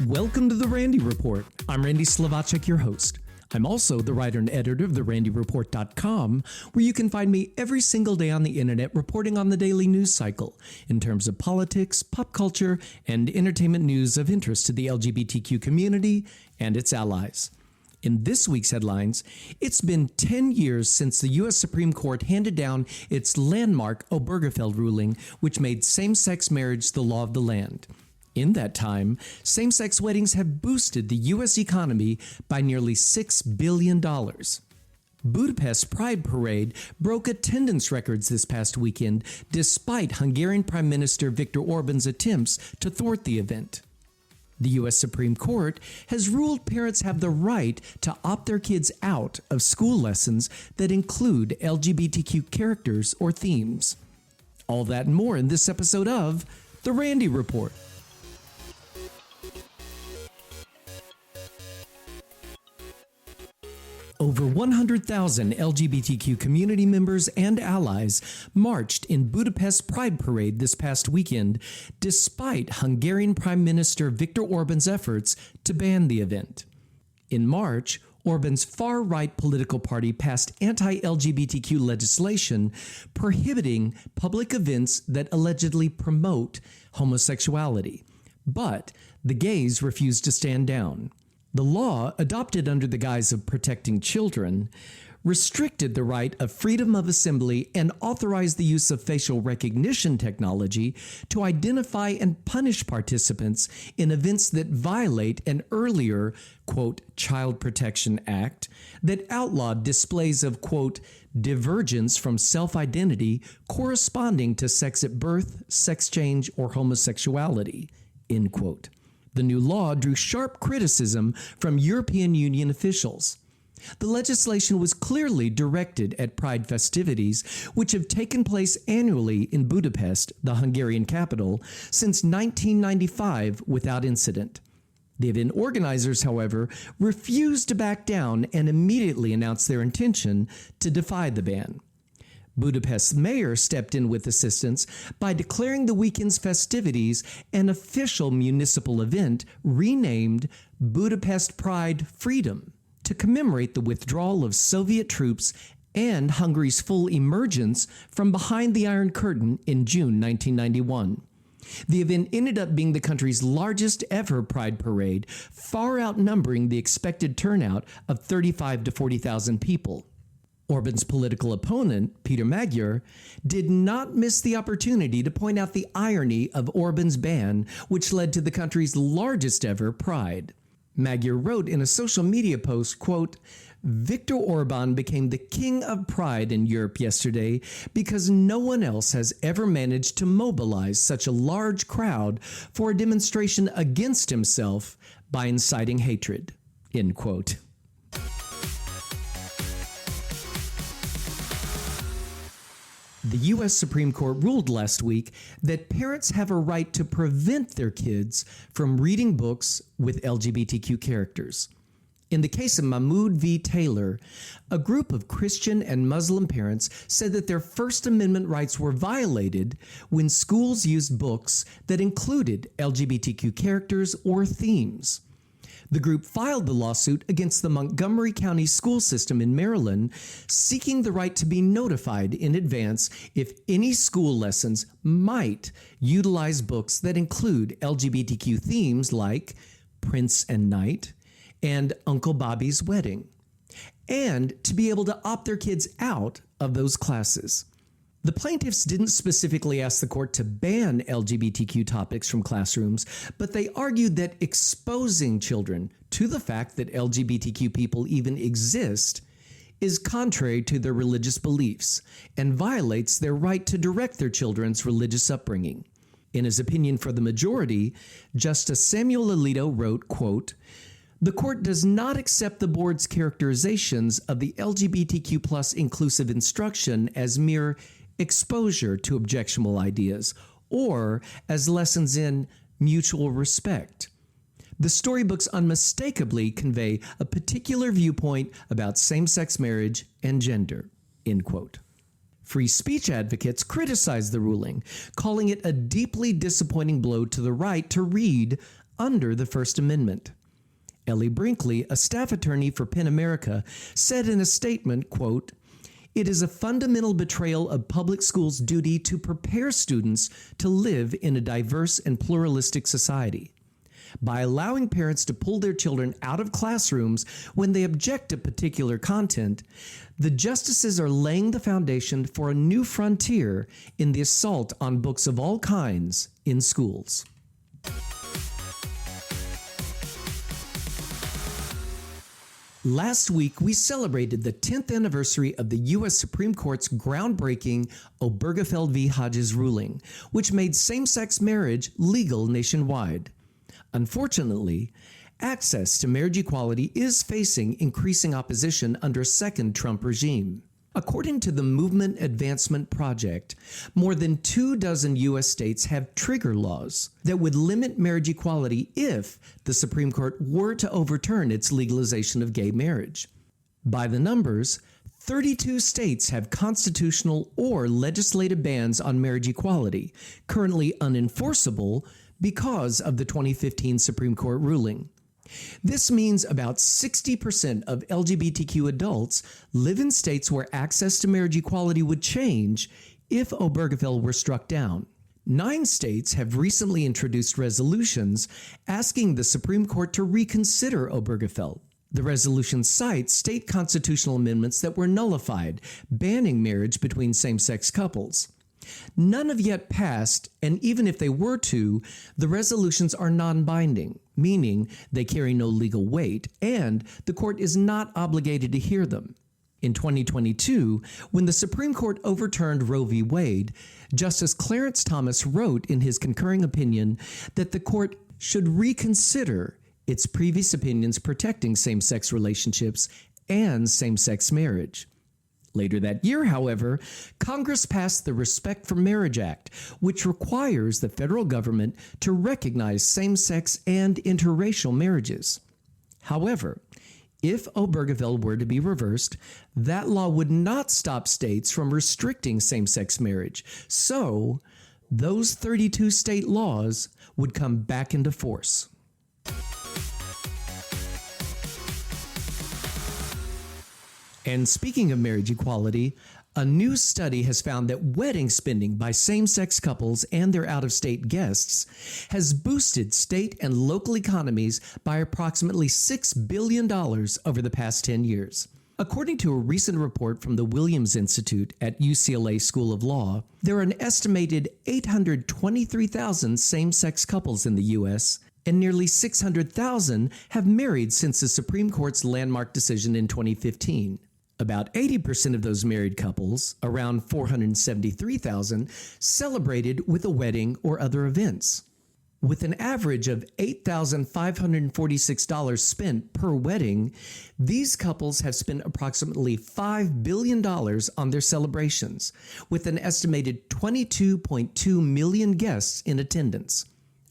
Welcome to the Randy Report. I'm Randy Slovacek, your host. I'm also the writer and editor of therandyreport.com, where you can find me every single day on the internet reporting on the daily news cycle in terms of politics, pop culture, and entertainment news of interest to the LGBTQ community and its allies. In this week's headlines, it's been 10 years since the U.S. Supreme Court handed down its landmark Obergefell ruling, which made same-sex marriage the law of the land. In that time, same-sex weddings have boosted the U.S. economy by nearly $6 billion. Budapest Pride Parade broke attendance records this past weekend, despite Hungarian Prime Minister Viktor Orban's attempts to thwart the event. The U.S. Supreme Court has ruled parents have the right to opt their kids out of school lessons that include LGBTQ characters or themes. All that and more in this episode of The Randy Report. Over 100,000 LGBTQ community members and allies marched in Budapest Pride Parade this past weekend, despite Hungarian Prime Minister Viktor Orban's efforts to ban the event. In March, Orban's far-right political party passed anti-LGBTQ legislation prohibiting public events that allegedly promote homosexuality. But the gays refused to stand down. The law, adopted under the guise of protecting children, restricted the right of freedom of assembly and authorized the use of facial recognition technology to identify and punish participants in events that violate an earlier, quote, Child Protection Act that outlawed displays of, quote, divergence from self-identity corresponding to sex at birth, sex change, or homosexuality, end quote. The new law drew sharp criticism from European Union officials. The legislation was clearly directed at Pride festivities, which have taken place annually in Budapest, the Hungarian capital, since 1995 without incident. The event organizers, however, refused to back down and immediately announced their intention to defy the ban. Budapest's mayor stepped in with assistance by declaring the weekend's festivities an official municipal event renamed Budapest Pride Freedom to commemorate the withdrawal of Soviet troops and Hungary's full emergence from behind the Iron Curtain in June 1991. The event ended up being the country's largest ever Pride parade, far outnumbering the expected turnout of 35,000 to 40,000 people. Orban's political opponent, Peter Magyar, did not miss the opportunity to point out the irony of Orban's ban, which led to the country's largest ever Pride. Magyar wrote in a social media post, quote, Viktor Orban became the king of pride in Europe yesterday because no one else has ever managed to mobilize such a large crowd for a demonstration against himself by inciting hatred, end quote. The U.S. Supreme Court ruled last week that parents have a right to prevent their kids from reading books with LGBTQ characters. In the case of Mahmoud v. Taylor, a group of Christian and Muslim parents said that their First Amendment rights were violated when schools used books that included LGBTQ characters or themes. The group filed the lawsuit against the Montgomery County school system in Maryland, seeking the right to be notified in advance if any school lessons might utilize books that include LGBTQ themes like Prince and Knight and Uncle Bobby's Wedding, and to be able to opt their kids out of those classes. The plaintiffs didn't specifically ask the court to ban LGBTQ topics from classrooms, but they argued that exposing children to the fact that LGBTQ people even exist is contrary to their religious beliefs and violates their right to direct their children's religious upbringing. In his opinion for the majority, Justice Samuel Alito wrote, quote, the court does not accept the board's characterizations of the LGBTQ plus inclusive instruction as mere exposure to objectionable ideas, or as lessons in mutual respect. The storybooks unmistakably convey a particular viewpoint about same-sex marriage and gender, end quote. Free speech advocates criticized the ruling, calling it a deeply disappointing blow to the right to read under the First Amendment. Ellie Brinkley, a staff attorney for PEN America, said in a statement, quote, "It is a fundamental betrayal of public schools' duty to prepare students to live in a diverse and pluralistic society. By allowing parents to pull their children out of classrooms when they object to particular content, the justices are laying the foundation for a new frontier in the assault on books of all kinds in schools." Last week, we celebrated the 10th anniversary of the U.S. Supreme Court's groundbreaking Obergefell v. Hodges ruling, which made same-sex marriage legal nationwide. Unfortunately, access to marriage equality is facing increasing opposition under a second Trump regime. According to the Movement Advancement Project, more than 24 U.S. states have trigger laws that would limit marriage equality if the Supreme Court were to overturn its legalization of gay marriage. By the numbers, 32 states have constitutional or legislative bans on marriage equality, currently unenforceable because of the 2015 Supreme Court ruling. This means about 60% of LGBTQ adults live in states where access to marriage equality would change if Obergefell were struck down. 9 states have recently introduced resolutions asking the Supreme Court to reconsider Obergefell. The resolution cites state constitutional amendments that were nullified, banning marriage between same-sex couples. None have yet passed, and even if they were to, the resolutions are non-binding, meaning they carry no legal weight, and the court is not obligated to hear them. In 2022, when the Supreme Court overturned Roe v. Wade, Justice Clarence Thomas wrote in his concurring opinion that the court should reconsider its previous opinions protecting same-sex relationships and same-sex marriage. Later that year, however, Congress passed the Respect for Marriage Act, which requires the federal government to recognize same-sex and interracial marriages. However, if Obergefell were to be reversed, that law would not stop states from restricting same-sex marriage. So, those 32 state laws would come back into force. And speaking of marriage equality, a new study has found that wedding spending by same-sex couples and their out-of-state guests has boosted state and local economies by approximately $6 billion over the past 10 years. According to a recent report from the Williams Institute at UCLA School of Law, there are an estimated 823,000 same-sex couples in the U.S., and nearly 600,000 have married since the Supreme Court's landmark decision in 2015. About 80% of those married couples, around 473,000, celebrated with a wedding or other events. With an average of $8,546 spent per wedding, these couples have spent approximately $5 billion on their celebrations, with an estimated 22.2 million guests in attendance.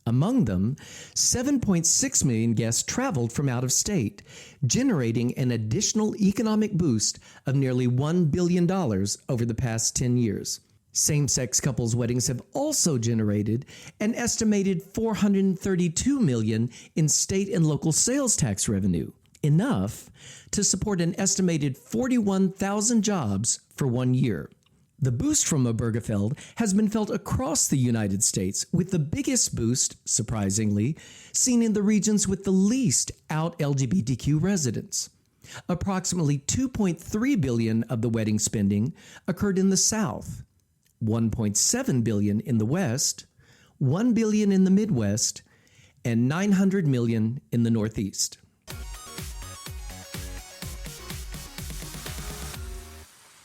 Among them, 7.6 million guests traveled from out of state, generating an additional economic boost of nearly $1 billion over the past 10 years. Same-sex couples' weddings have also generated an estimated $432 million in state and local sales tax revenue, enough to support an estimated 41,000 jobs for 1 year. The boost from Obergefell has been felt across the United States, with the biggest boost, surprisingly, seen in the regions with the least out LGBTQ residents. Approximately $2.3 billion of the wedding spending occurred in the South, $1.7 billion in the West, $1 billion in the Midwest, and $900 million in the Northeast.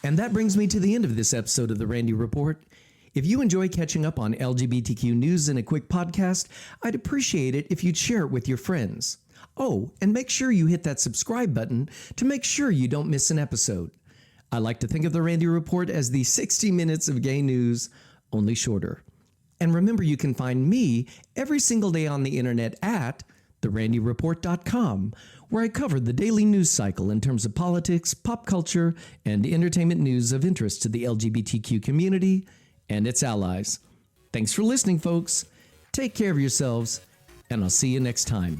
And that brings me to the end of this episode of the Randy Report. If you enjoy catching up on LGBTQ news in a quick podcast, I'd appreciate it if you'd share it with your friends. Oh, and make sure you hit that subscribe button to make sure you don't miss an episode. I like to think of the Randy Report as the 60 minutes of gay news, only shorter. And remember, you can find me every single day on the internet at therandyreport.com, where I cover the daily news cycle in terms of politics, pop culture, and entertainment news of interest to the LGBTQ community and its allies. Thanks for listening, folks. Take care of yourselves and I'll see you next time.